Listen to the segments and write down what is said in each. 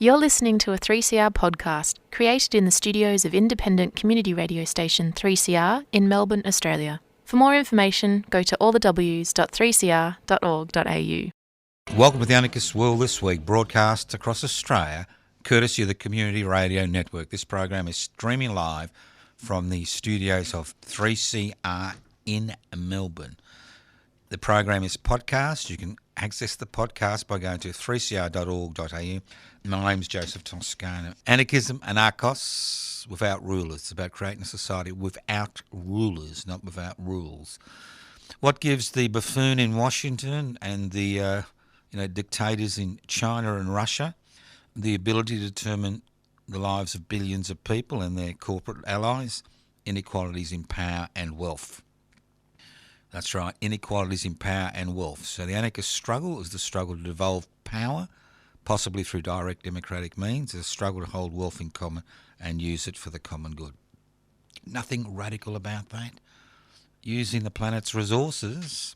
You're listening to a 3CR podcast created in the studios of independent community radio station 3CR in Melbourne, Australia. For more information, go to allthews.3cr.org.au. Welcome to the Anarchist World This Week, broadcast across Australia, courtesy of the Community Radio Network. This program is streaming live from the studios of 3CR in Melbourne. The program is podcast. You can access the podcast by going to 3cr.org.au. My name's Joseph Toscano. Anarchism, anarchos, without rulers. It's about creating a society without rulers, not without rules. What gives the buffoon in Washington and the dictators in China and Russia the ability to determine the lives of billions of people and their corporate allies? Inequalities in power and wealth. That's right, inequalities in power and wealth. So the anarchist struggle is the struggle to devolve power, possibly through direct democratic means, a struggle to hold wealth in common and use it for the common good. Nothing radical about that. Using the planet's resources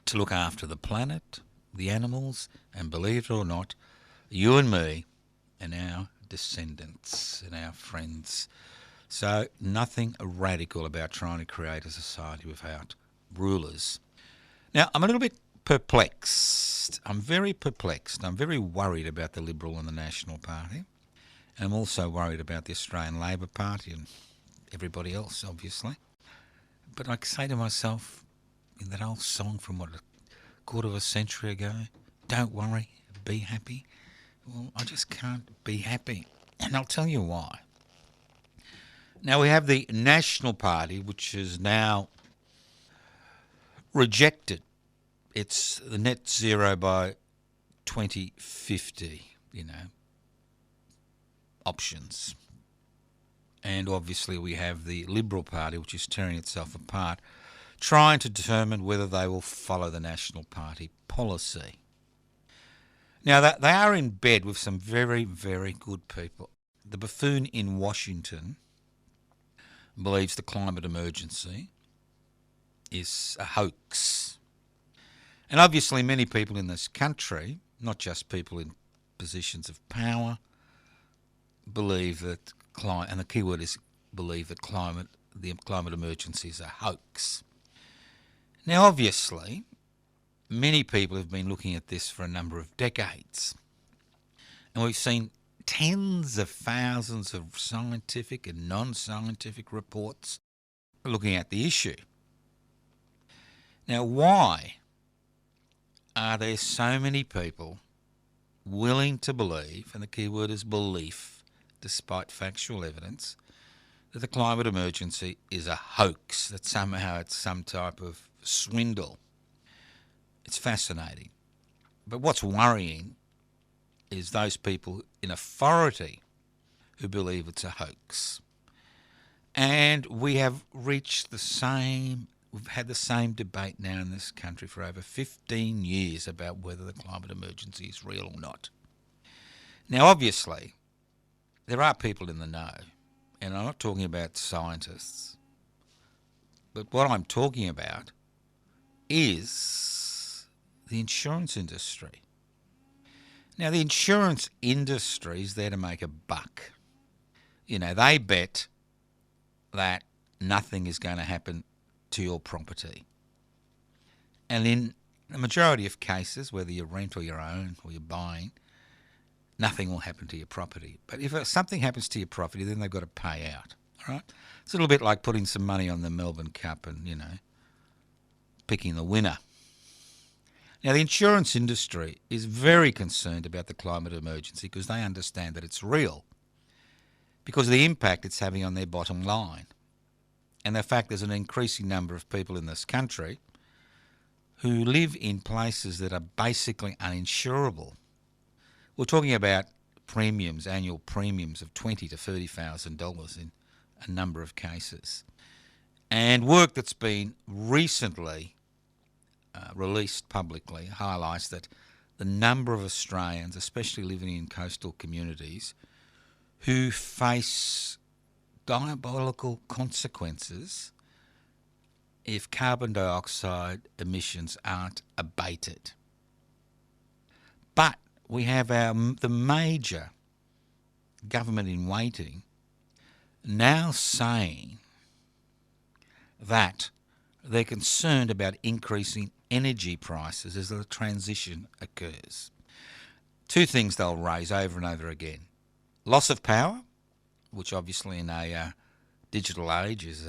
to look after the planet, the animals, and believe it or not, you and me and our descendants and our friends. So nothing radical about trying to create a society without rulers. Now, I'm a little bit perplexed. I'm very perplexed. I'm very worried about the Liberal and the National Party. And I'm also worried about the Australian Labor Party and everybody else, obviously. But I say to myself, in that old song from, a quarter of a century ago, don't worry, be happy. Well, I just can't be happy. And I'll tell you why. Now, we have the National Party, which is now rejected. It's the net zero by 2050, options. And obviously we have the Liberal Party, which is tearing itself apart, trying to determine whether they will follow the National Party policy. Now, they are in bed with some very, very good people. The buffoon in Washington believes the climate emergency is a hoax. And obviously many people in this country, not just people in positions of power, believe that and the key word is believe that the climate emergency is a hoax. Now, obviously, many people have been looking at this for a number of decades. And we've seen tens of thousands of scientific and non-scientific reports looking at the issue. Now, why are there so many people willing to believe, and the key word is belief, despite factual evidence, that the climate emergency is a hoax, that somehow it's some type of swindle? It's fascinating. But what's worrying is those people in authority who believe it's a hoax. And we have reached we've had the same debate now in this country for over 15 years about whether the climate emergency is real or not. Now, obviously, there are people in the know, and I'm not talking about scientists, but what I'm talking about is the insurance industry. Now, the insurance industry is there to make a buck. They bet that nothing is going to happen to your property. And in the majority of cases, whether you rent or you own or you're buying, nothing will happen to your property. But if something happens to your property, then they've got to pay out. All right? It's a little bit like putting some money on the Melbourne Cup and, picking the winner. Now, the insurance industry is very concerned about the climate emergency because they understand that it's real, because of the impact it's having on their bottom line. And the fact there's an increasing number of people in this country who live in places that are basically uninsurable. We're talking about premiums, annual premiums of $20,000 to $30,000 in a number of cases. And work that's been recently released publicly highlights that the number of Australians, especially living in coastal communities, who face diabolical consequences if carbon dioxide emissions aren't abated. But we have the major government in waiting now saying that they're concerned about increasing energy prices as the transition occurs. Two things they'll raise over and over again. Loss of power, which obviously in a digital age is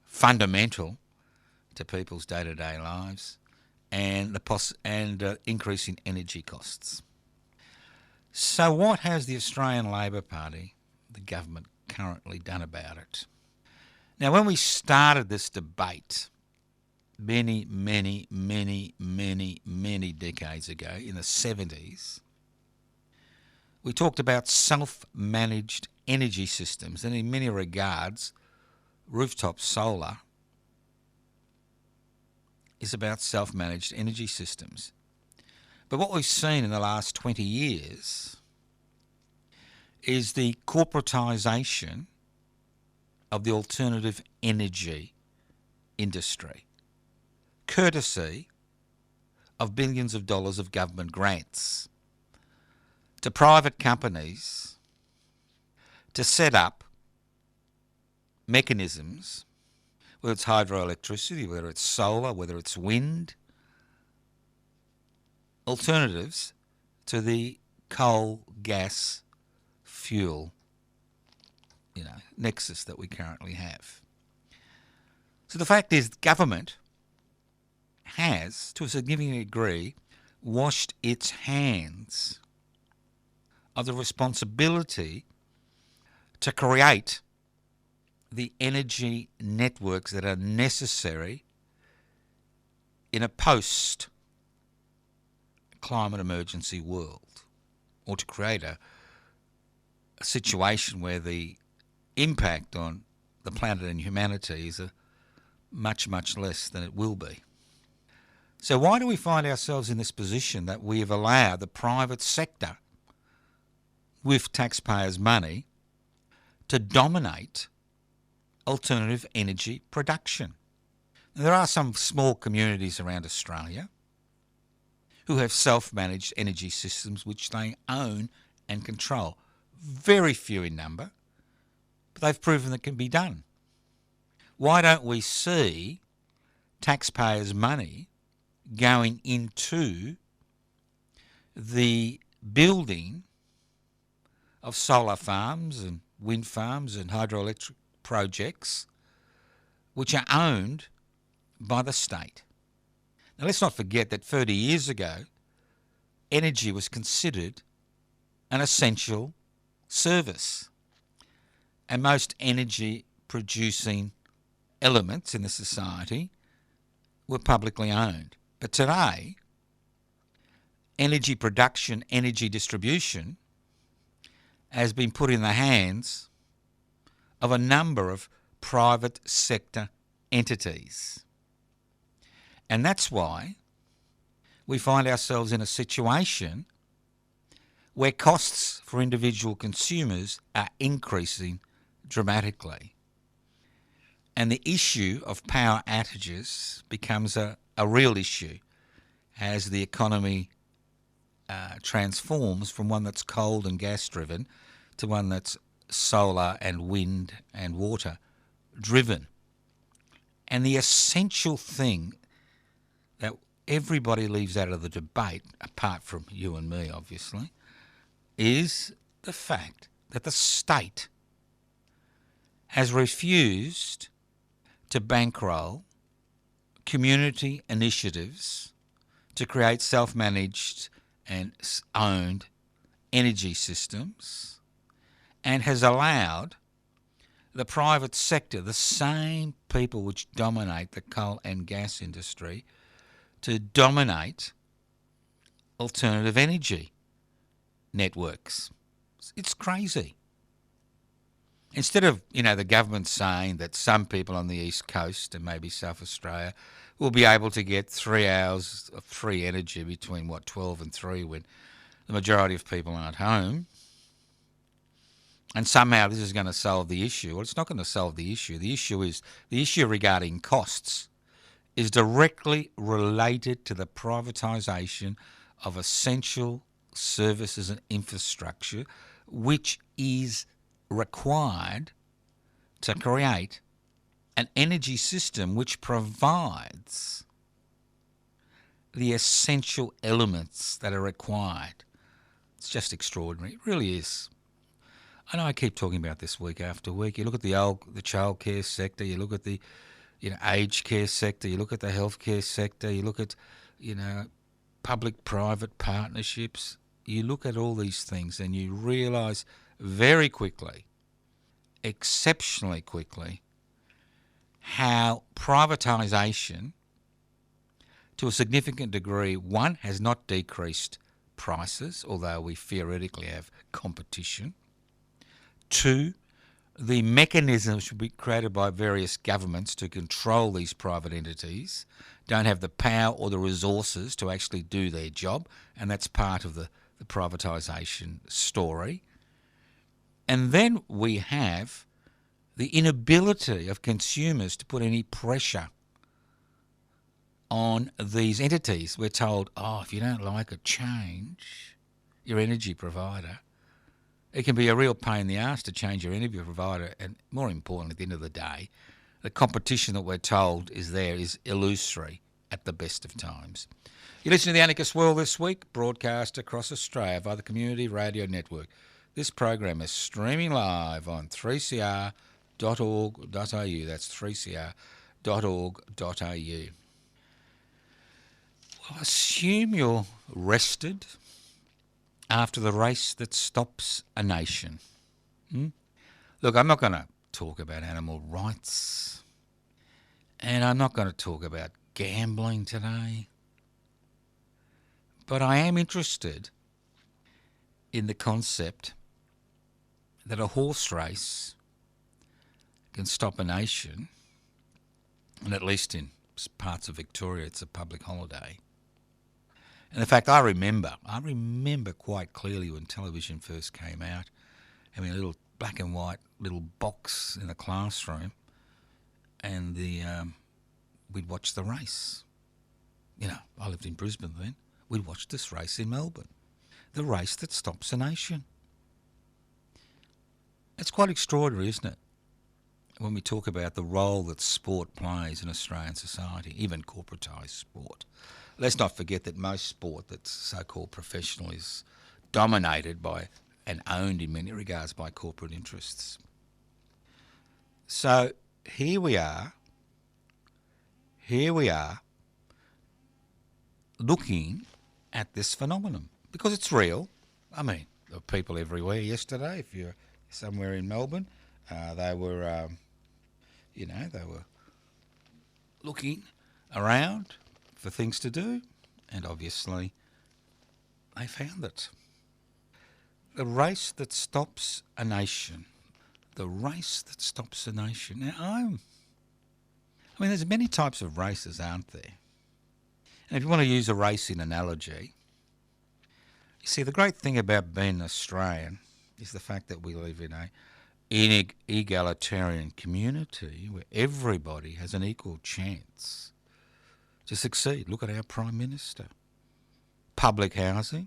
fundamental to people's day-to-day lives, and increasing energy costs. So what has the Australian Labor Party, the government, currently done about it? Now, when we started this debate many decades ago, in the 70s, we talked about self-managed energy systems, and in many regards, rooftop solar is about self-managed energy systems. But what we've seen in the last 20 years is the corporatisation of the alternative energy industry, courtesy of billions of dollars of government grants to private companies to set up mechanisms, whether it's hydroelectricity, whether it's solar, whether it's wind, alternatives to the coal, gas, fuel, nexus that we currently have. So the fact is, government has, to a significant degree, washed its hands of the responsibility to create the energy networks that are necessary in a post-climate emergency world, or to create a situation where the impact on the planet and humanity is much less than it will be. So why do we find ourselves in this position that we have allowed the private sector, with taxpayers' money, to dominate alternative energy production? Now, there are some small communities around Australia who have self-managed energy systems which they own and control. Very few in number, but they've proven that can be done. Why don't we see taxpayers' money going into the building of solar farms and wind farms and hydroelectric projects which are owned by the state? Now, let's not forget that 30 years ago, energy was considered an essential service, and most energy producing elements in the society were publicly owned. But today, energy production, energy distribution has been put in the hands of a number of private sector entities. And that's why we find ourselves in a situation where costs for individual consumers are increasing dramatically. And the issue of power outages becomes a real issue as the economy transforms from one that's coal and gas driven to one that's solar and wind and water driven. And the essential thing that everybody leaves out of the debate, apart from you and me obviously, is the fact that the state has refused to bankroll community initiatives to create self-managed and owned energy systems, and has allowed the private sector, the same people which dominate the coal and gas industry, to dominate alternative energy networks. It's crazy. Instead of, the government saying that some people on the East Coast and maybe South Australia will be able to get 3 hours of free energy between, 12 and 3 when the majority of people aren't home, and somehow this is going to solve the issue. Well, it's not going to solve the issue. The issue regarding costs is directly related to the privatisation of essential services and infrastructure, which is required to create an energy system which provides the essential elements that are required. It's just extraordinary. It really is. I know I keep talking about this week after week. You look at the childcare sector, you look at the aged care sector, you look at the healthcare sector, you look at public-private partnerships. You look at all these things and you realise very quickly, exceptionally quickly, how privatisation, to a significant degree, one, has not decreased prices, although we theoretically have competition. Two, the mechanisms should be created by various governments to control these private entities don't have the power or the resources to actually do their job, and that's part of the privatisation story. And then we have the inability of consumers to put any pressure on these entities. We're told, if you don't like it, change your energy provider. It can be a real pain in the arse to change your energy provider, and more importantly, at the end of the day, the competition that we're told is there is illusory at the best of times. You listen to The Anarchist World this week, broadcast across Australia via the Community Radio Network. This program is streaming live on 3cr.org.au. That's 3cr.org.au. Well, I assume you're rested after the race that stops a nation. Look, I'm not going to talk about animal rights, and I'm not going to talk about gambling today, but I am interested in the concept that a horse race can stop a nation, and at least in parts of Victoria it's a public holiday. And in fact, I remember quite clearly when television first came out, having a little black and white little box in the classroom, and we'd watch the race. I lived in Brisbane then. We'd watch this race in Melbourne, the race that stops a nation. It's quite extraordinary, isn't it, when we talk about the role that sport plays in Australian society, even corporatised sport. Let's not forget that most sport that's so-called professional is dominated by and owned in many regards by corporate interests. So here we are looking at this phenomenon because it's real. I mean, there were people everywhere yesterday. If you're somewhere in Melbourne, they were looking around for things to do, and obviously they found it. The race that stops a nation. The race that stops a nation. Now, there's many types of races, aren't there? And if you want to use a racing analogy, you see, the great thing about being Australian is the fact that we live in an egalitarian community where everybody has an equal chance to succeed. Look at our Prime Minister. Public housing,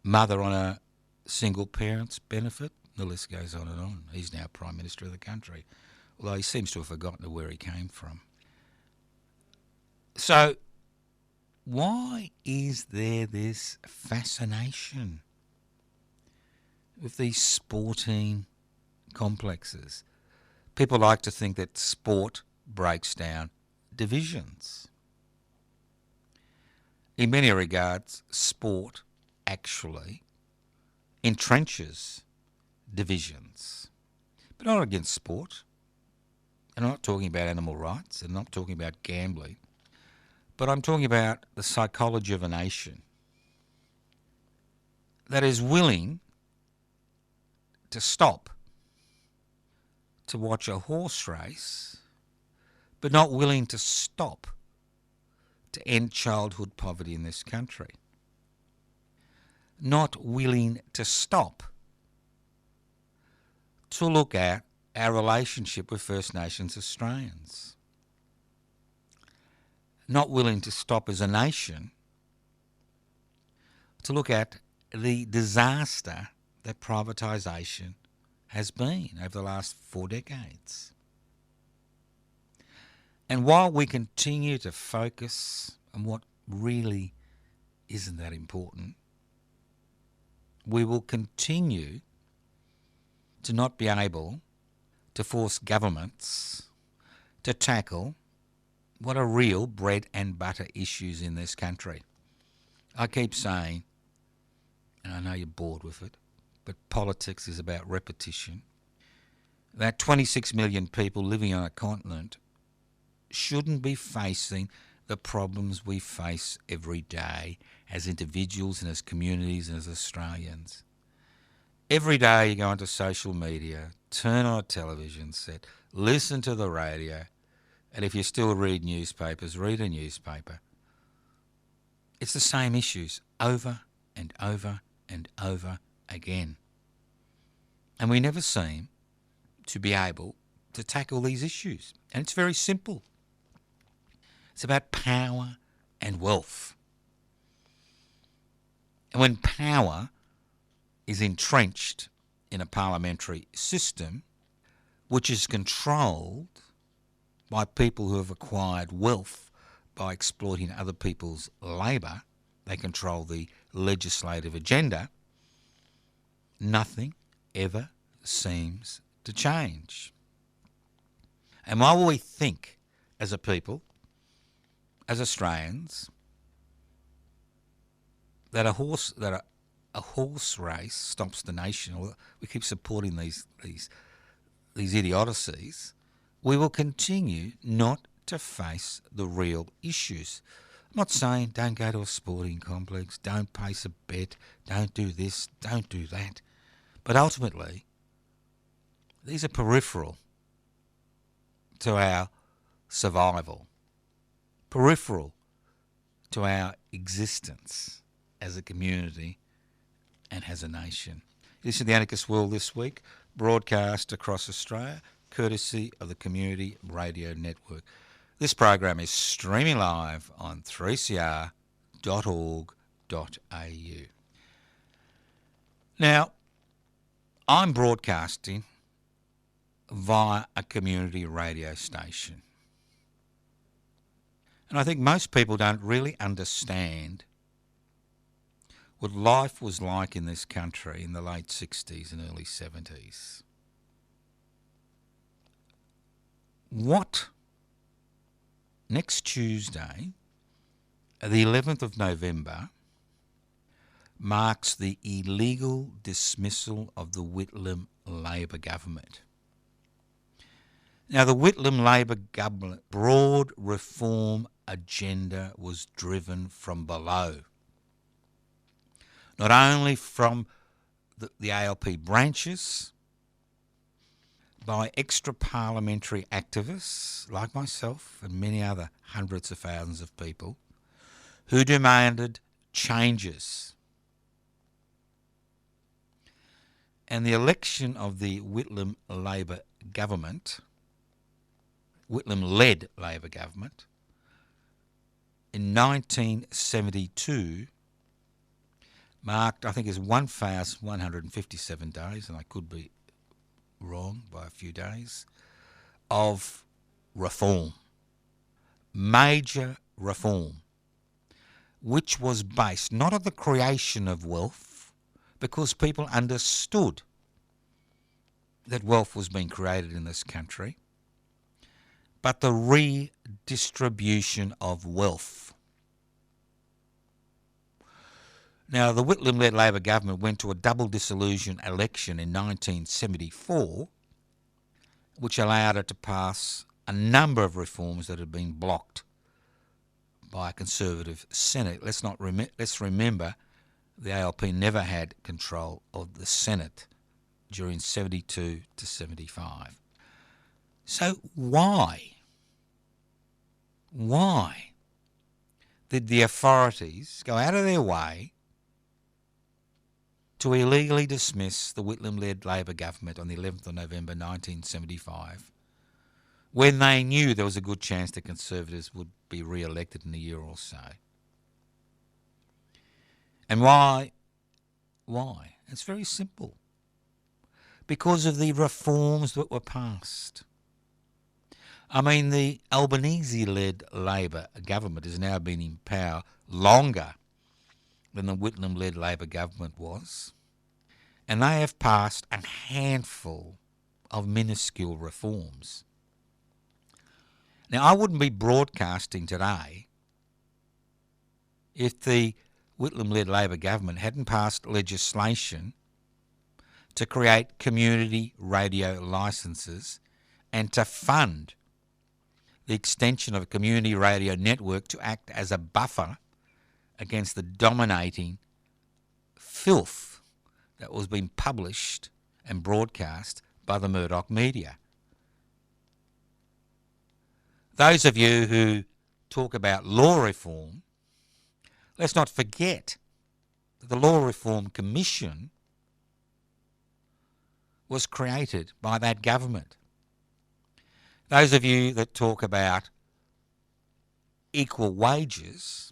mother on a single parent's benefit, the list goes on and on. He's now Prime Minister of the country, although he seems to have forgotten where he came from. So why is there this fascination with these sporting complexes? People like to think that sport breaks down divisions. In many regards, sport actually entrenches divisions. But I'm not against sport. And I'm not talking about animal rights, and I'm not talking about gambling. But I'm talking about the psychology of a nation that is willing to stop to watch a horse race, but not willing to stop to end childhood poverty in this country. Not willing to stop to look at our relationship with First Nations Australians. Not willing to stop as a nation to look at the disaster that privatisation has been over the last 4 decades. And while we continue to focus on what really isn't that important, we will continue to not be able to force governments to tackle what are real bread and butter issues in this country. I keep saying, and I know you're bored with it, but politics is about repetition, that 26 million people living on a continent shouldn't be facing the problems we face every day as individuals and as communities and as Australians. Every day you go onto social media, turn on a television set, listen to the radio, and if you still read newspapers, read a newspaper. It's the same issues over and over and over again. And we never seem to be able to tackle these issues. And it's very simple. It's about power and wealth. And when power is entrenched in a parliamentary system, which is controlled by people who have acquired wealth by exploiting other people's labour, they control the legislative agenda, nothing ever seems to change. And while we think as a people, as Australians, that a horse race stops the nation, or we keep supporting these idiocies, we will continue not to face the real issues. I'm not saying don't go to a sporting complex, don't place a bet, don't do this, don't do that. But ultimately, these are peripheral to our survival, peripheral to our existence as a community and as a nation. This is the Anarchist World this week, broadcast across Australia, courtesy of the Community Radio Network. This program is streaming live on 3cr.org.au. Now, I'm broadcasting via a community radio station. And I think most people don't really understand what life was like in this country in the late 60s and early 70s. What next Tuesday, the 11th of November, marks the illegal dismissal of the Whitlam Labor government. Now, the Whitlam Labor government broad reform agenda was driven from below, not only from the ALP branches, by extra-parliamentary activists like myself and many other hundreds of thousands of people who demanded changes. And the election of the Whitlam Labor government, Whitlam-led Labor government, in 1972 marked, I think, as 1,157 days, and I could be wrong by a few days, of reform, major reform, which was based not on the creation of wealth, because people understood that wealth was being created in this country, but the redistribution of wealth. Now, the Whitlam-led Labor government went to a double dissolution election in 1974, which allowed it to pass a number of reforms that had been blocked by a Conservative Senate. Let's remember the ALP never had control of the Senate during 72 to 75. So why did the authorities go out of their way to illegally dismiss the Whitlam-led Labor government on the 11th of November 1975, when they knew there was a good chance the Conservatives would be re-elected in a year or so? And why Why? It's very simple. Because of the reforms that were passed. I mean, the Albanese-led Labor government has now been in power longer than the Whitlam-led Labor government was, and they have passed a handful of minuscule reforms. Now, I wouldn't be broadcasting today if the Whitlam-led Labor government hadn't passed legislation to create community radio licences and to fund the extension of a community radio network to act as a buffer against the dominating filth that was being published and broadcast by the Murdoch media. Those of you who talk about law reform, let's not forget that the Law Reform Commission was created by that government. Those of you that talk about equal wages,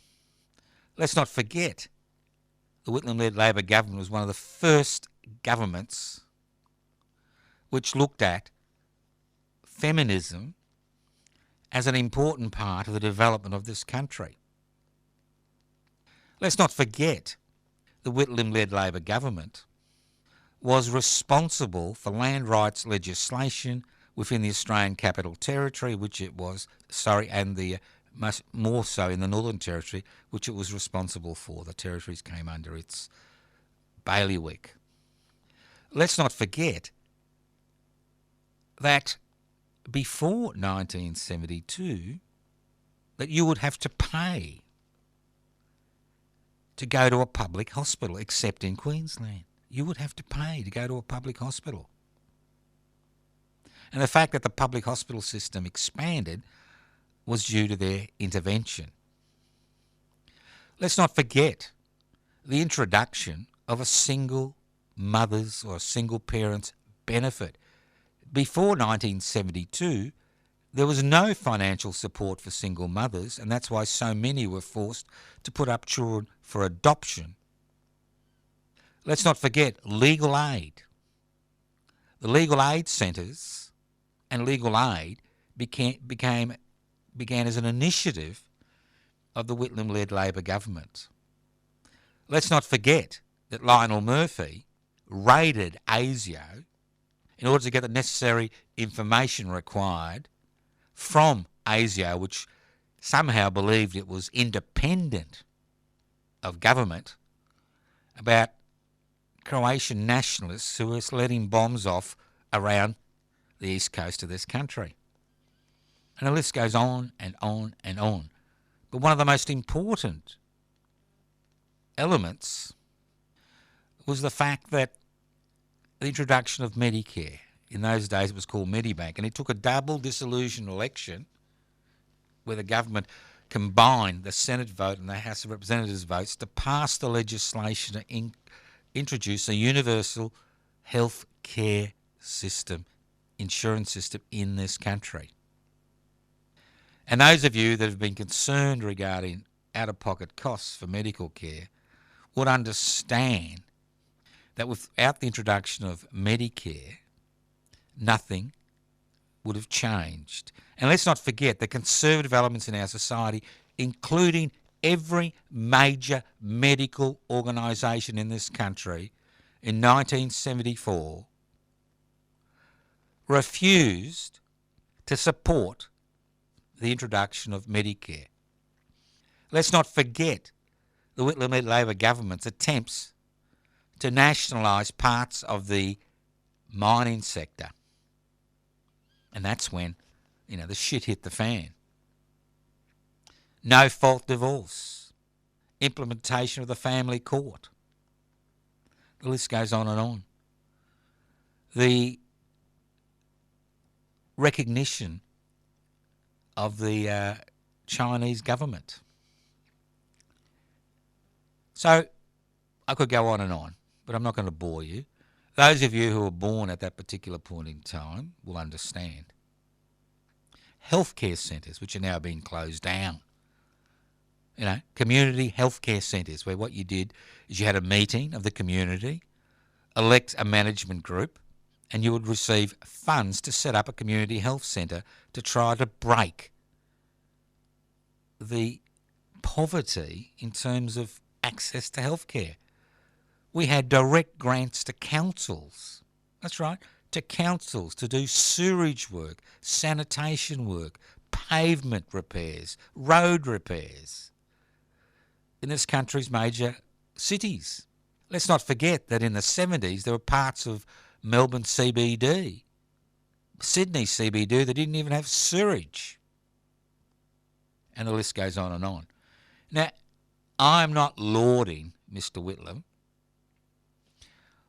let's not forget the Whitlam-led Labor government was one of the first governments which looked at feminism as an important part of the development of this country. Let's not forget the Whitlam-led Labor government was responsible for land rights legislation within the Australian Capital Territory, and much more so in the Northern Territory, which it was responsible for. The territories came under its bailiwick. Let's not forget that before 1972, that you would have to pay to go to a public hospital, except in Queensland. You would have to pay to go to a public hospital. And the fact that the public hospital system expanded was due to their intervention. Let's not forget the introduction of a single mother's or a single parent's benefit. Before 1972, there was no financial support for single mothers, and that's why so many were forced to put up children for adoption. Let's not forget legal aid. The legal aid centres and legal aid began as an initiative of the Whitlam-led Labor government. Let's not forget that Lionel Murphy raided ASIO in order to get the necessary information required from ASIO, which somehow believed it was independent of government, about Croatian nationalists who were letting bombs off around the east coast of this country. And the list goes on and on and on. But one of the most important elements was the fact that the introduction of Medicare. In those days it was called Medibank, and it took a double dissolution election where the government combined the Senate vote and the House of Representatives votes to pass the legislation to introduce a universal health care system, insurance system in this country. And those of you that have been concerned regarding out-of-pocket costs for medical care would understand that without the introduction of Medicare, nothing would have changed. And let's not forget the conservative elements in our society, including every major medical organisation in this country in 1974, refused to support the introduction of Medicare. Let's not forget the Whitlam-led Labor government's attempts to nationalise parts of the mining sector. And that's when, the shit hit the fan. No fault divorce, implementation of the family court. The list goes on and on. The recognition of the Chinese government. So I could go on, but I'm not going to bore you. Those of you who were born at that particular point in time will understand. Healthcare centres, which are now being closed down. Community healthcare centres, where what you did is you had a meeting of the community, elect a management group, and you would receive funds to set up a community health centre to try to break the poverty in terms of access to healthcare. We had direct grants to councils. That's right, to councils to do sewerage work, sanitation work, pavement repairs, road repairs in this country's major cities. Let's not forget that in the 70s there were parts of Melbourne CBD, Sydney CBD, that didn't even have sewerage. And the list goes on and on. Now, I'm not lauding Mr. Whitlam.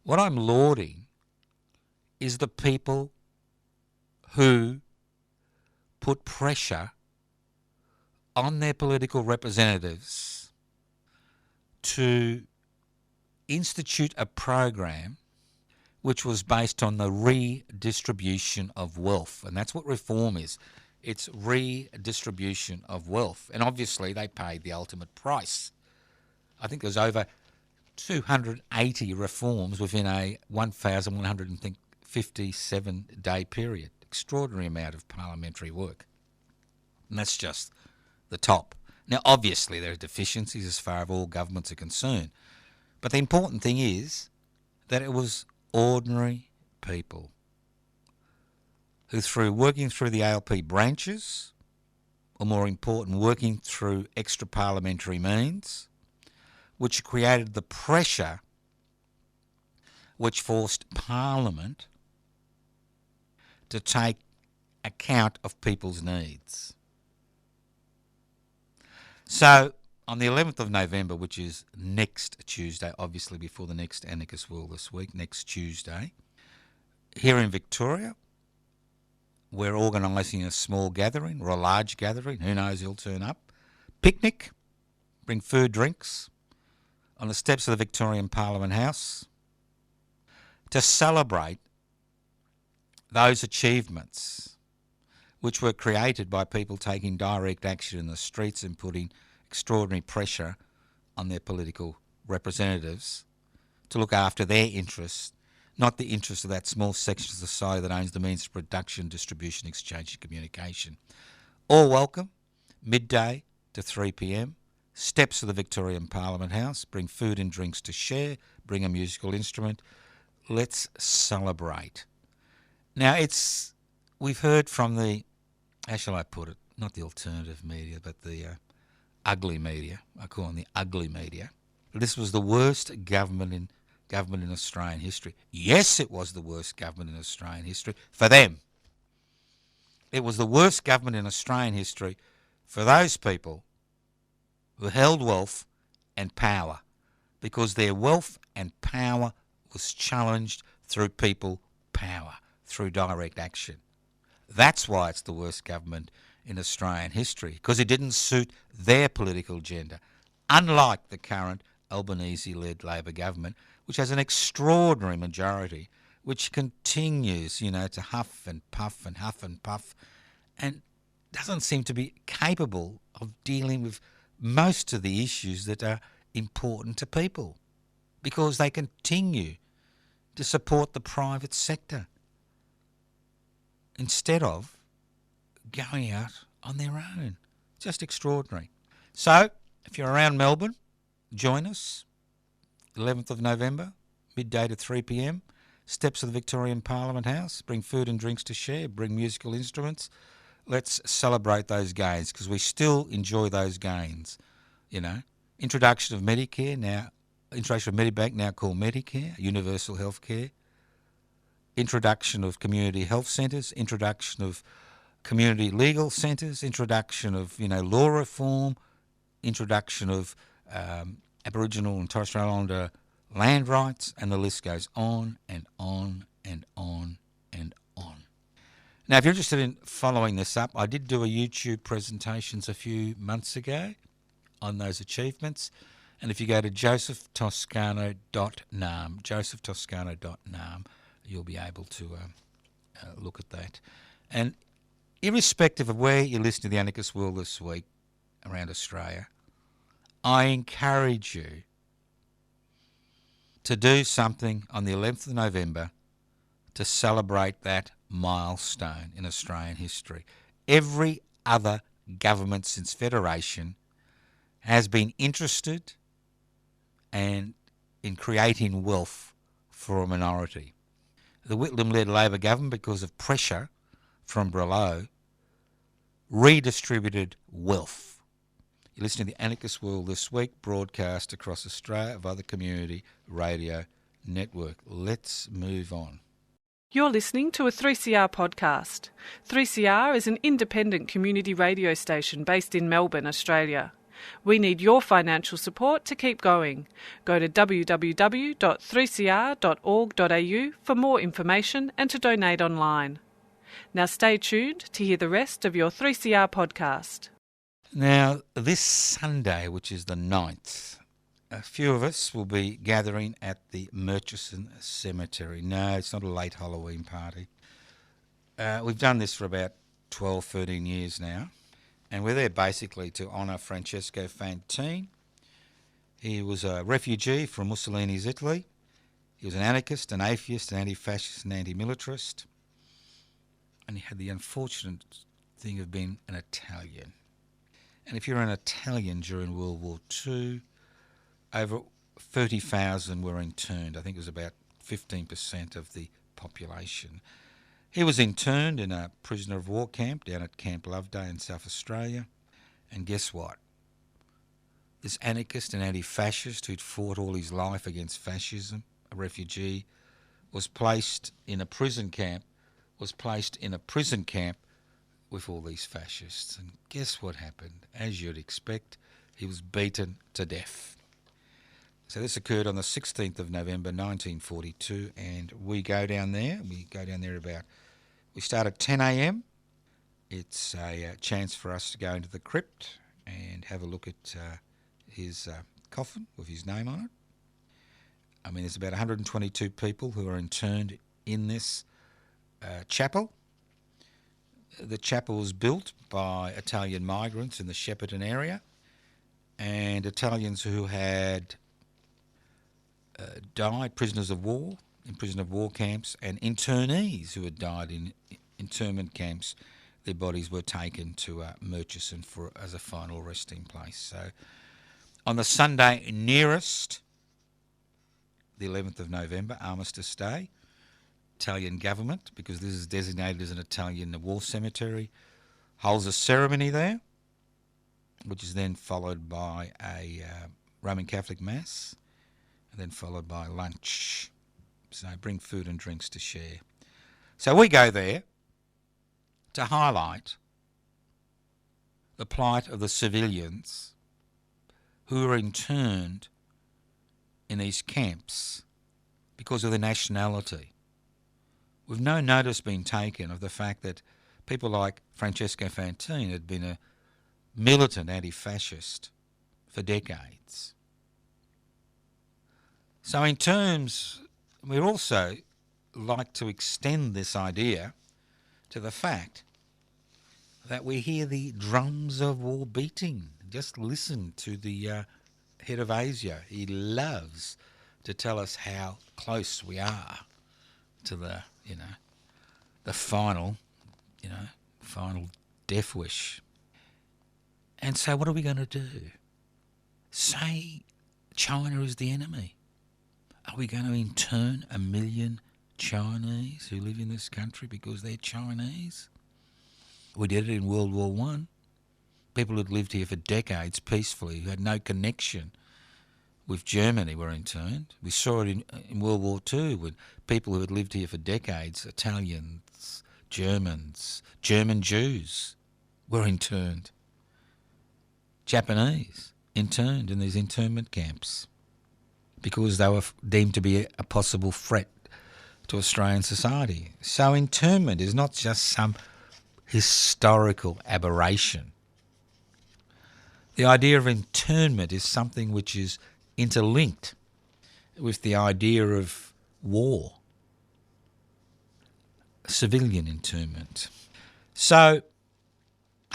What I'm lauding is the people who put pressure on their political representatives to institute a program which was based on the redistribution of wealth. And that's what reform is. It's redistribution of wealth. And obviously they paid the ultimate price. I think there's over 280 reforms within a 1,157-day period. Extraordinary amount of parliamentary work. And that's just the top. Now, obviously, there are deficiencies as far as all governments are concerned. But the important thing is that it was ordinary people who, through working through the ALP branches, or more important, working through extra parliamentary means, which created the pressure which forced Parliament to take account of people's needs. So, on the 11th of November, which is next Tuesday, obviously before the next Anarchist World this week, next Tuesday, here in Victoria, we're organising a small gathering or a large gathering, who knows, he'll turn up, picnic, bring food, drinks, on the steps of the Victorian Parliament House to celebrate those achievements which were created by people taking direct action in the streets and putting extraordinary pressure on their political representatives to look after their interests, not the interests of that small section of society that owns the means of production, distribution, exchange and communication. All welcome, midday to 3 p.m, steps of the Victorian Parliament House, bring food and drinks to share, bring a musical instrument. Let's celebrate. Now, we've heard from the, how shall I put it, not the alternative media, but the ugly media. I call them the ugly media. This was the worst government in Australian history. Yes, it was the worst government in Australian history for them. It was the worst government in Australian history for those people who held wealth and power, because their wealth and power was challenged through people power, through direct action. That's why it's the worst government in Australian history, because it didn't suit their political agenda, unlike the current Albanese-led Labor government, which has an extraordinary majority, which continues, to huff and puff and huff and puff, and doesn't seem to be capable of dealing with most of the issues that are important to people, because they continue to support the private sector instead of going out on their own. Just extraordinary. So, if you're around Melbourne, join us, 11th of November, midday to 3 p.m, steps of the Victorian Parliament House, bring food and drinks to share, bring musical instruments. Let's celebrate those gains, because we still enjoy those gains. Introduction of Medicare, now introduction of Medibank, now called Medicare, universal health care. Introduction of community health centres, introduction of community legal centres, introduction of law reform, introduction of Aboriginal and Torres Strait Islander land rights, and the list goes on and on and on and on. Now, if you're interested in following this up, I did do a YouTube presentations a few months ago on those achievements, and if you go to josephtoscano.nam, you'll be able to look at that. And irrespective of where you listen to the Anarchist World this week around Australia, I encourage you to do something on the 11th of November to celebrate that milestone in Australian history. Every other government since Federation has been interested and in creating wealth for a minority. The Whitlam-led Labor government, because of pressure from below, redistributed wealth. You're listening to The Anarchist World This Week, broadcast across Australia via the Community Radio Network. Let's move on. You're listening to a 3CR podcast. 3CR is an independent community radio station based in Melbourne, Australia. We need your financial support to keep going. Go to www.3cr.org.au for more information and to donate online. Now stay tuned to hear the rest of your 3CR podcast. Now, this Sunday, which is the 9th, a few of us will be gathering at the Murchison Cemetery. No, it's not a late Halloween party. We've done this for about 12, 13 years now. And we're there basically to honour Francesco Fantin. He was a refugee from Mussolini's Italy. He was an anarchist, an atheist, an anti-fascist and anti-militarist. And he had the unfortunate thing of being an Italian. And if you're an Italian during World War II, over 30,000 were interned. I think it was about 15% of the population. He was interned in a prisoner of war camp down at Camp Loveday in South Australia. And guess what? This anarchist and anti-fascist who'd fought all his life against fascism, a refugee, was placed in a prison camp with all these fascists. And guess what happened? As you'd expect, he was beaten to death. So this occurred on the 16th of November 1942, and we go down there. We start at 10 a.m. It's a chance for us to go into the crypt and have a look at his coffin with his name on it. I mean, there's about 122 people who are interned in this chapel. The chapel was built by Italian migrants in the Shepparton area, and Italians who had died prisoners of war in prisoner of war camps, and internees who had died in internment camps. Their bodies were taken to Murchison as a final resting place. So on the Sunday nearest, the 11th of November, Armistice Day, Italian government, because this is designated as an Italian war cemetery, holds a ceremony there, which is then followed by a Roman Catholic Mass, and then followed by lunch. So bring food and drinks to share. So we go there to highlight the plight of the civilians who were interned in these camps because of their nationality, with no notice being taken of the fact that people like Francesco Fantin had been a militant anti-fascist for decades. So in terms, we'd also like to extend this idea to the fact that we hear the drums of war beating. Just listen to the head of ASIO. He loves to tell us how close we are to the final death wish. And so what are we going to do? Say China is the enemy. Are we going to intern 1 million Chinese who live in this country because they're Chinese? We did it in World War I. People who'd lived here for decades peacefully, who had no connection with Germany, were interned. We saw it in World War II with people who had lived here for decades, Italians, Germans, German Jews were interned. Japanese interned in these internment camps because they were deemed to be a possible threat to Australian society. So internment is not just some historical aberration. The idea of internment is something which is interlinked with the idea of war, civilian internment. So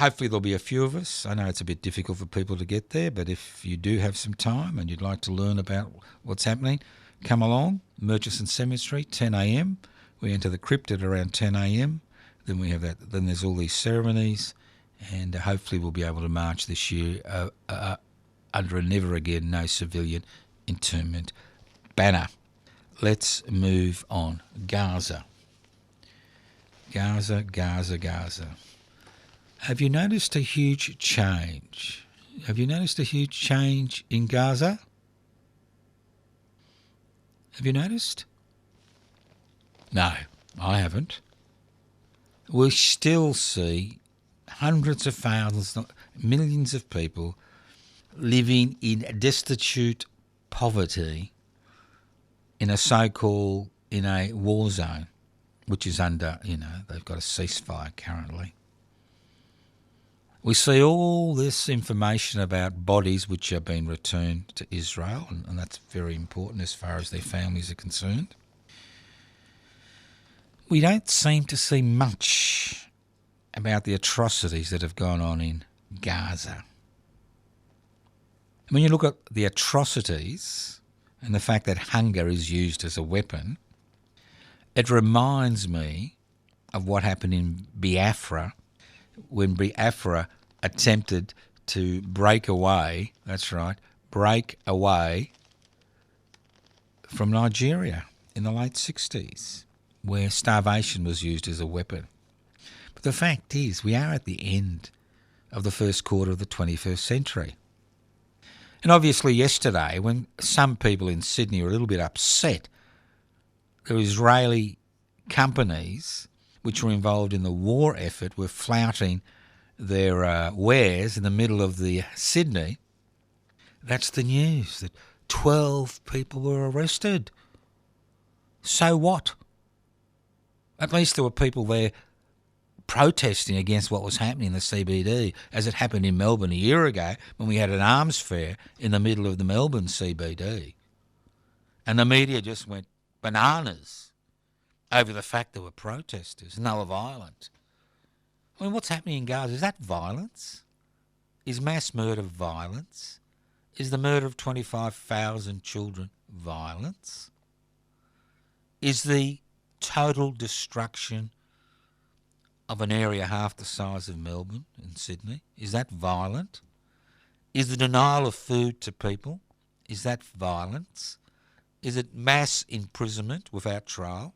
hopefully there'll be a few of us. I know it's a bit difficult for people to get there, but if you do have some time and you'd like to learn about what's happening, come along. Murchison Cemetery, 10 a.m. We enter the crypt at around 10 a.m. Then we have that. Then there's all these ceremonies, and hopefully we'll be able to march this year under a never again no civilian internment banner. Let's move on. Gaza. Gaza. Have you noticed a huge change? Have you noticed a huge change in Gaza? Have you noticed? No, I haven't. We still see hundreds of thousands, millions of people living in destitute poverty in a war zone, which is under, they've got a ceasefire currently. We see all this information about bodies which have been returned to Israel, and that's very important as far as their families are concerned. We don't seem to see much about the atrocities that have gone on in Gaza. When you look at the atrocities and the fact that hunger is used as a weapon, it reminds me of what happened in Biafra when Biafra attempted to break away from Nigeria in the late 60s, where starvation was used as a weapon. But the fact is, we are at the end of the first quarter of the 21st century. And obviously yesterday, when some people in Sydney were a little bit upset, the Israeli companies which were involved in the war effort were flouting their wares in the middle of the Sydney. That's the news, that 12 people were arrested. So what? At least there were people there protesting against what was happening in the CBD, as it happened in Melbourne a year ago when we had an arms fair in the middle of the Melbourne CBD. And the media just went bananas over the fact there were protesters and they were violent. I mean, what's happening in Gaza? Is that violence? Is mass murder violence? Is the murder of 25,000 children violence? Is the total destruction of an area half the size of Melbourne and Sydney, is that violent? Is the denial of food to people, is that violence? Is it mass imprisonment without trial?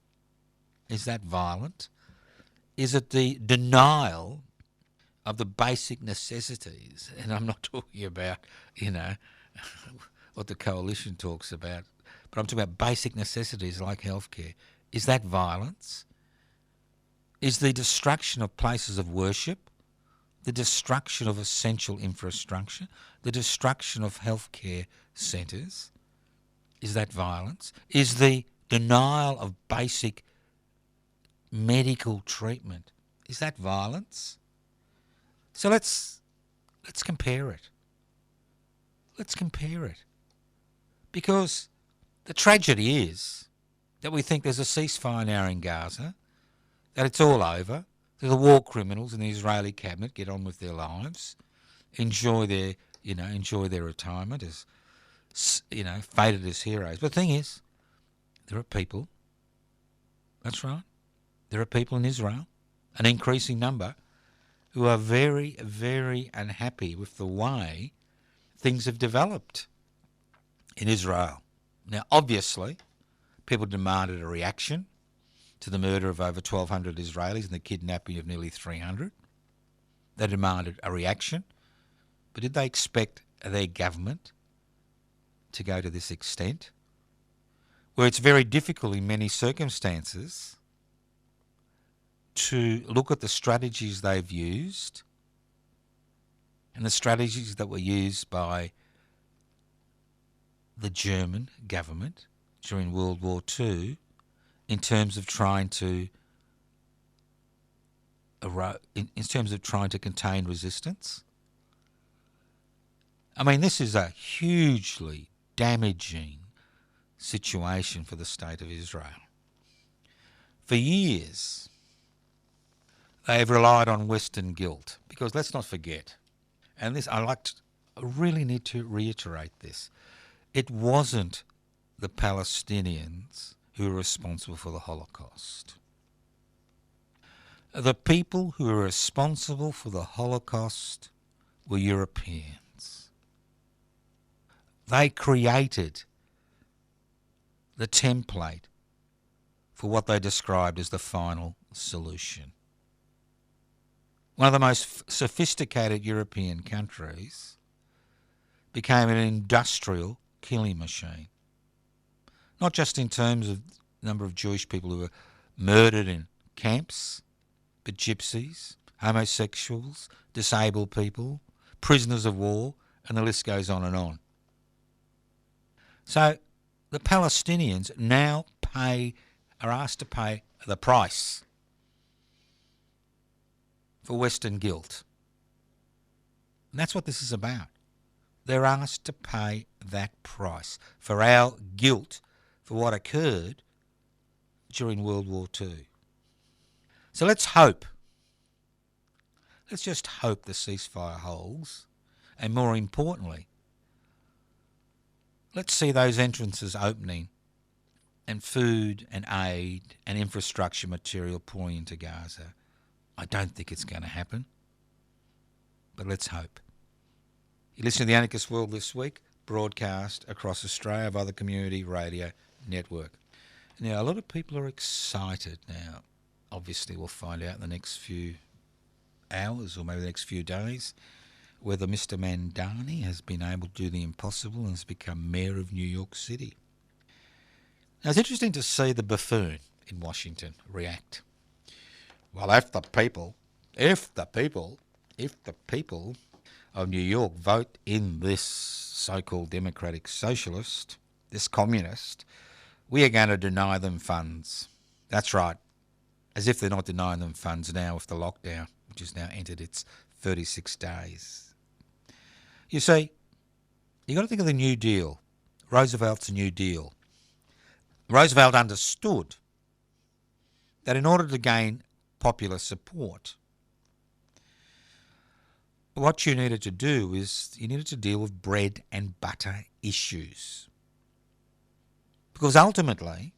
Is that violent? Is it the denial of the basic necessities? And I'm not talking about, what the coalition talks about, but I'm talking about basic necessities like healthcare. Is that violence? Is the destruction of places of worship, the destruction of essential infrastructure, the destruction of healthcare centres, is that violence? Is the denial of basic medical treatment, is that violence? So let's compare it. Let's compare it. Because the tragedy is that we think there's a ceasefire now in Gaza, that it's all over, that the war criminals in the Israeli cabinet get on with their lives, enjoy their retirement as, fated as heroes. But the thing is, there are people, that's right, there are people in Israel, an increasing number, who are very, very unhappy with the way things have developed in Israel. Now, obviously, people demanded a reaction to the murder of over 1,200 Israelis and the kidnapping of nearly 300. They demanded a reaction. But did they expect their government to go to this extent? Where it's very difficult in many circumstances to look at the strategies they've used and the strategies that were used by the German government during World War II in terms of trying to contain resistance. I mean, this is a hugely damaging situation for the state of Israel. For years, They have relied on Western guilt. Because let's not forget, and this I really need to reiterate this, it wasn't the Palestinians who were responsible for the Holocaust. The people who were responsible for the Holocaust were Europeans. They created the template for what they described as the final solution. One of the most sophisticated European countries became an industrial killing machine. Not just in terms of the number of Jewish people who were murdered in camps, but gypsies, homosexuals, disabled people, prisoners of war, and the list goes on and on. So the Palestinians now are asked to pay the price for Western guilt. And that's what this is about. They're asked to pay that price for our guilt for what occurred during World War II. So let's hope. Let's just hope the ceasefire holds. And more importantly, let's see those entrances opening and food and aid and infrastructure material pouring into Gaza. I don't think it's going to happen, but let's hope. You listen to the Anarchist World this week, broadcast across Australia via the Community Radio Network. Now, a lot of people are excited now. Obviously, we'll find out in the next few hours or maybe the next few days whether Mr. Mandani has been able to do the impossible and has become mayor of New York City. Now, it's interesting to see the buffoon in Washington react. Well, if the people of New York vote in this so-called democratic socialist, this communist, we are going to deny them funds. That's right. As if they're not denying them funds now with the lockdown, which has now entered its 36 days. You see, you've got to think of the New Deal. Roosevelt's New Deal. Roosevelt understood that in order to gain popular support, what you needed to do is you needed to deal with bread and butter issues. Because ultimately,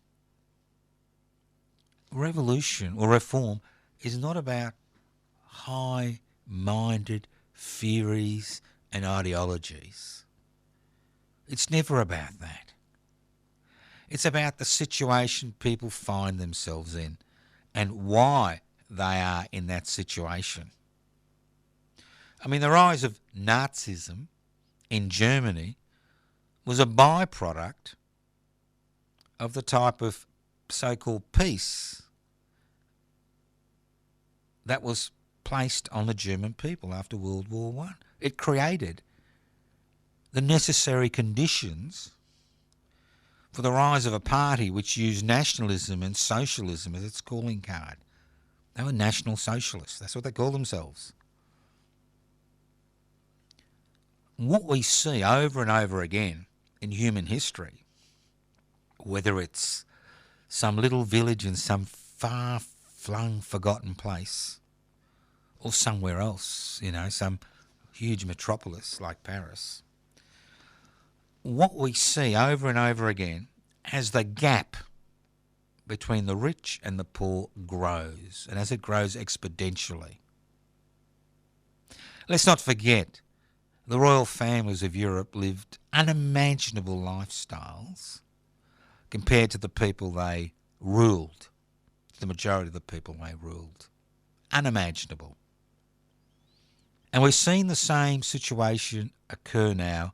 revolution or reform is not about high-minded theories and ideologies. It's never about that. It's about the situation people find themselves in and why they are in that situation. I mean, the rise of Nazism in Germany was a byproduct of the type of so-called peace that was placed on the German people after World War I. It created the necessary conditions for the rise of a party which used nationalism and socialism as its calling card. They were National Socialists. That's what they call themselves. What we see over and over again in human history, whether it's some little village in some far-flung, forgotten place, or somewhere else, some huge metropolis like Paris, what we see over and over again as the gap between the rich and the poor grows, and as it grows exponentially. Let's not forget, the royal families of Europe lived unimaginable lifestyles compared to the people they ruled, the majority of the people they ruled. Unimaginable. And we've seen the same situation occur now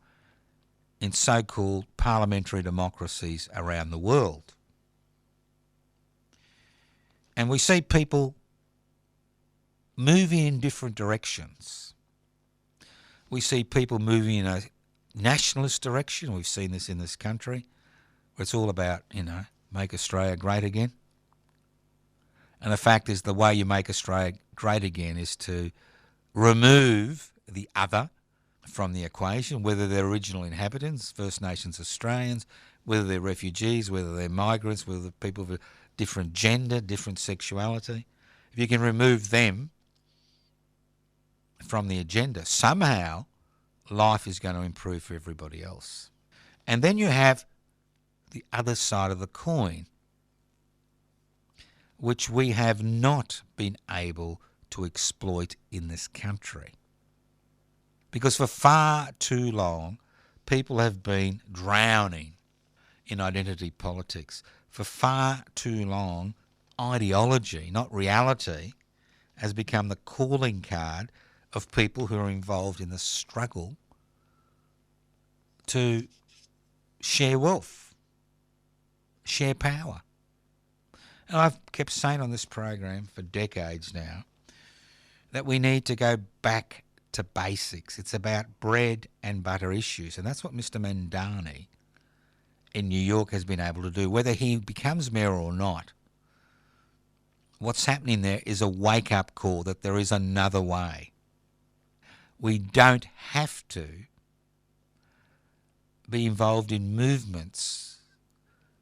in so-called parliamentary democracies around the world. And we see people moving in different directions. We see people moving in a nationalist direction. We've seen this in this country, where it's all about, make Australia great again. And the fact is, the way you make Australia great again is to remove the other from the equation, whether they're original inhabitants, First Nations Australians, whether they're refugees, whether they're migrants, whether they're people of a different gender, different sexuality. if you can remove them from the agenda, somehow life is going to improve for everybody else. And then you have the other side of the coin, which we have not been able to exploit in this country. Because for far too long, people have been drowning in identity politics. For far too long, ideology, not reality, has become the calling card of people who are involved in the struggle to share wealth, share power. And I've kept saying on this program for decades now that we need to go back to basics. It's about bread and butter issues. And that's what Mr. Mandani in New York has been able to do. Whether he becomes mayor or not, what's happening there is a wake-up call that there is another way. We don't have to be involved in movements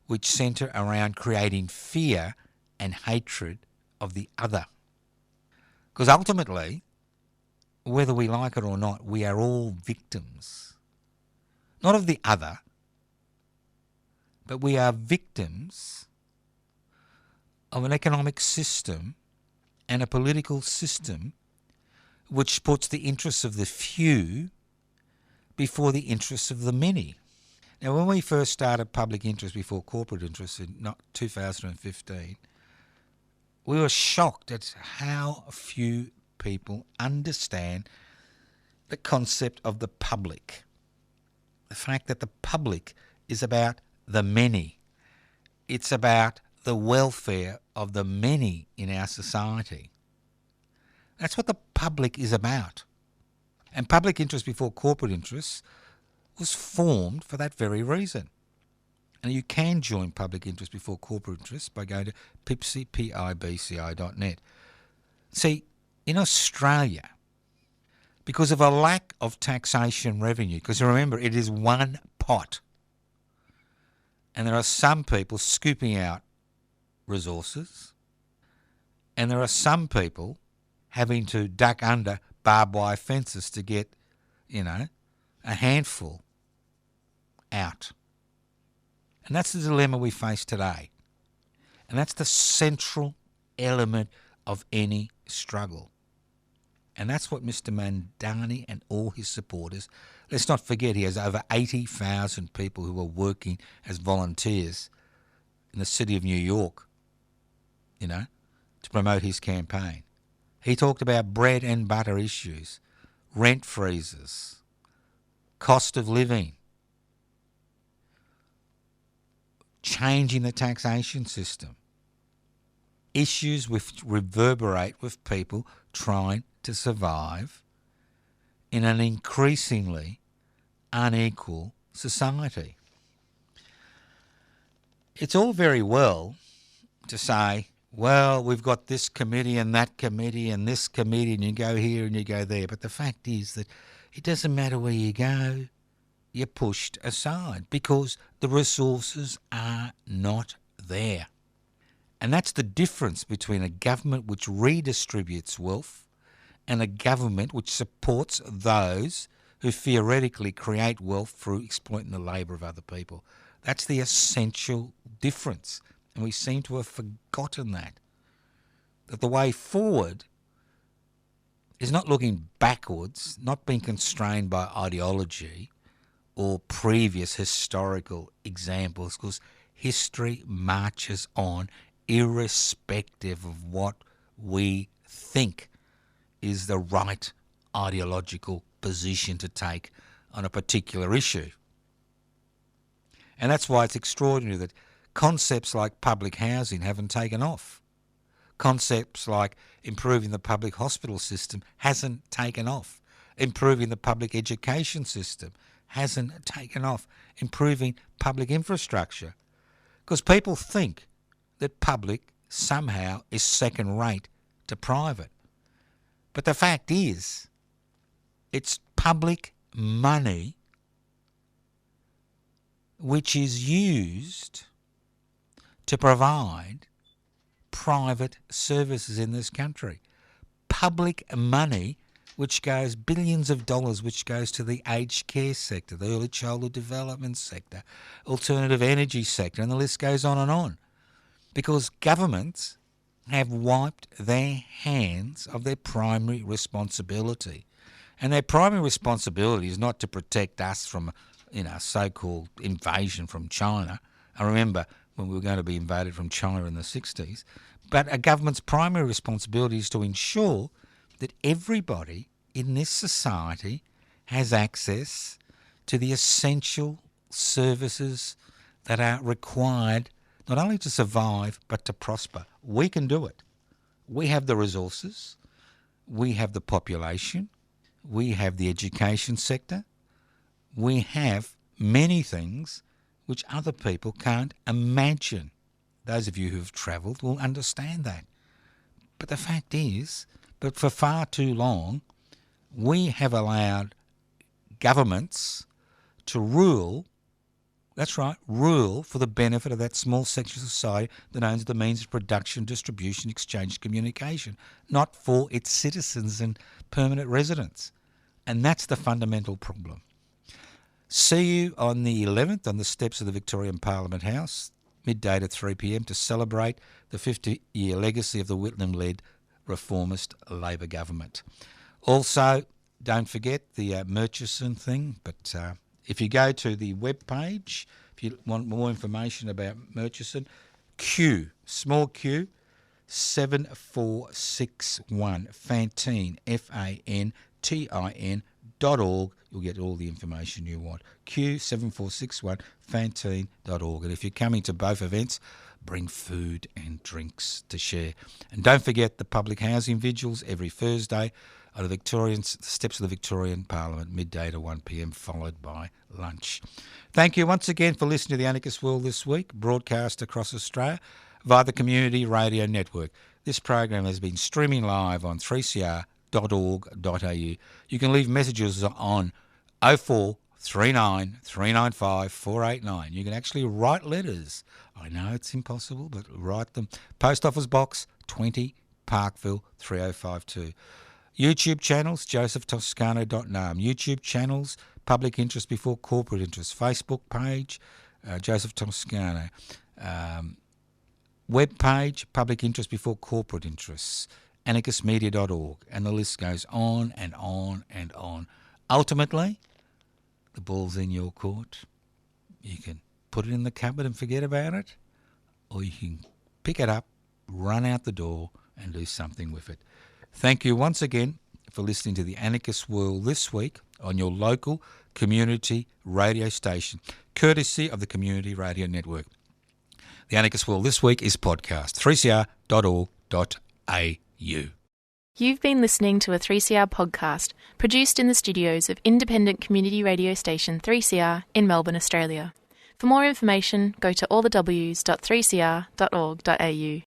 which centre around creating fear and hatred of the other. Because ultimately, whether we like it or not, we are all victims. Not of the other, but we are victims of an economic system and a political system which puts the interests of the few before the interests of the many. Now, when we first started public interest before corporate interest in 2015, we were shocked at how few people understand the concept of the public. The fact that the public is about the many. It's about the welfare of the many in our society. That's what the public is about. And public interest before corporate interest was formed for that very reason. And you can join public interest before corporate interest by going to pibci.net. See, in Australia, because of a lack of taxation revenue, because remember, it is one pot, and there are some people scooping out resources, and there are some people having to duck under barbed wire fences to get, a handful out. And that's the dilemma we face today. And that's the central element of any struggle. And that's what Mr. Mandani and all his supporters, let's not forget he has over 80,000 people who are working as volunteers in the city of New York, to promote his campaign. He talked about bread and butter issues, rent freezes, cost of living, changing the taxation system, issues which reverberate with people trying to survive in an increasingly unequal society. It's all very well to say, well, we've got this committee and that committee and this committee, and you go here and you go there. But the fact is that it doesn't matter where you go, you're pushed aside because the resources are not there. And that's the difference between a government which redistributes wealth and a government which supports those who theoretically create wealth through exploiting the labour of other people. That's the essential difference. And we seem to have forgotten that the way forward is not looking backwards, not being constrained by ideology or previous historical examples, because history marches on irrespective of what we think is the right ideological position to take on a particular issue. And that's why it's extraordinary that concepts like public housing haven't taken off. Concepts like improving the public hospital system hasn't taken off. Improving the public education system hasn't taken off. Improving public infrastructure. Because people think that public somehow is second rate to private. But the fact is, it's public money which is used to provide private services in this country. Public money, which goes billions of dollars, which goes to the aged care sector, the early childhood development sector, alternative energy sector, and the list goes on and on. Because governments have wiped their hands of their primary responsibility. And their primary responsibility is not to protect us from, so-called invasion from China. I remember when we were going to be invaded from China in the 60s. But a government's primary responsibility is to ensure that everybody in this society has access to the essential services that are required not only to survive but to prosper. We can do it. We have the resources, we have the population, we have the education sector, we have many things which other people can't imagine. Those of you who have travelled will understand that. But the fact is, but for far too long, we have allowed governments to rule, that's right, rule for the benefit of that small section of society that owns the means of production, distribution, exchange, communication, not for its citizens and permanent residents. And that's the fundamental problem. See you on the 11th on the steps of the Victorian Parliament House, midday to 3 p.m, to celebrate the 50-year legacy of the Whitlam-led reformist Labor government. Also, don't forget the Murchison thing, but if you go to the webpage, if you want more information about Murchison, small q, 7461, Fantin, FANTIN.org. You'll get all the information you want. Q7461, Fantin.org. And if you're coming to both events, bring food and drinks to share. And don't forget the public housing vigils every Thursday at the steps of the Victorian Parliament, midday to 1 p.m, followed by lunch. Thank you once again for listening to The Anarchist World This Week, broadcast across Australia via the Community Radio Network. This program has been streaming live on 3cr.org.au. You can leave messages on 0439 395 489. You can actually write letters. I know it's impossible, but write them. Post Office Box 20, Parkville 3052. YouTube channels, josephtoscano.nam. YouTube channels, Public Interest Before Corporate Interest. Facebook page, Joseph Toscano. Web page, Public Interest Before Corporate Interests. anarchistmedia.org. And the list goes on and on and on. Ultimately, the ball's in your court. You can put it in the cupboard and forget about it, or you can pick it up, run out the door and do something with it. Thank you once again for listening to The Anarchist World This Week on your local community radio station, courtesy of the Community Radio Network. The Anarchist World This Week is podcast, 3cr.org.au. You've been listening to a 3CR podcast produced in the studios of independent community radio station 3CR in Melbourne, Australia. For more information, go to allthews.3cr.org.au.